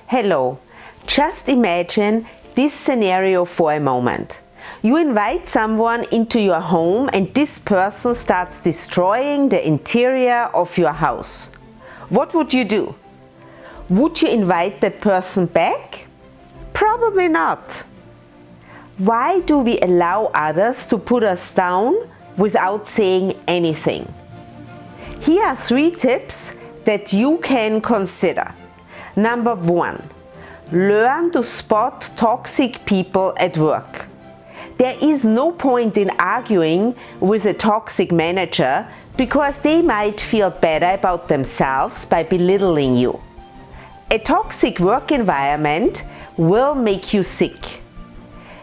Hello, just imagine this scenario for a moment. You invite someone into your home and this person starts destroying the interior of your house. What would you do? Would you invite that person back? Probably not. Why do we allow others to put us down without saying anything? Here are 3 tips that you can consider. Number 1, learn to spot toxic people at work. There is no point in arguing with a toxic manager because they might feel better about themselves by belittling you. A toxic work environment will make you sick.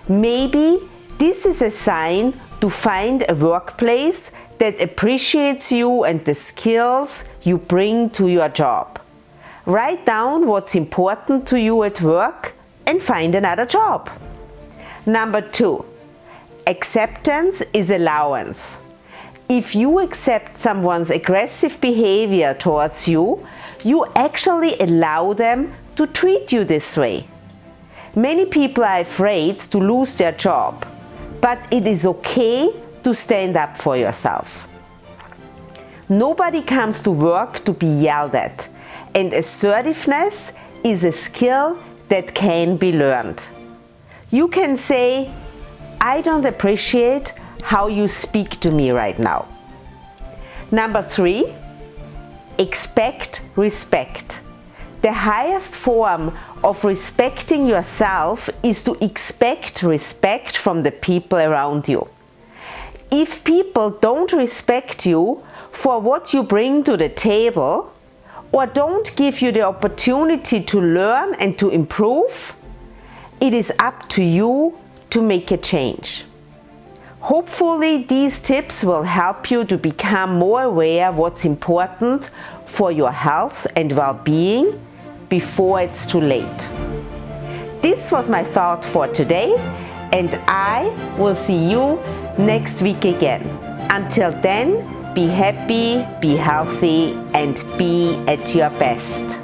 Maybe this is a sign to find a workplace that appreciates you and the skills you bring to your job. Write down what's important to you at work and find another job. Number 2, acceptance is allowance. If you accept someone's aggressive behavior towards you, you actually allow them to treat you this way. Many people are afraid to lose their job, but it is okay to stand up for yourself. Nobody comes to work to be yelled at, and assertiveness is a skill that can be learned. You can say, "I don't appreciate how you speak to me right now." Number 3, expect respect. The highest form of respecting yourself is to expect respect from the people around you. If people don't respect you for what you bring to the table, or don't give you the opportunity to learn and to improve, it is up to you to make a change. Hopefully these tips will help you to become more aware of what's important for your health and well-being before it's too late. This was my thought for today, and I will see you next week again. Until then, be happy, be healthy, and be at your best.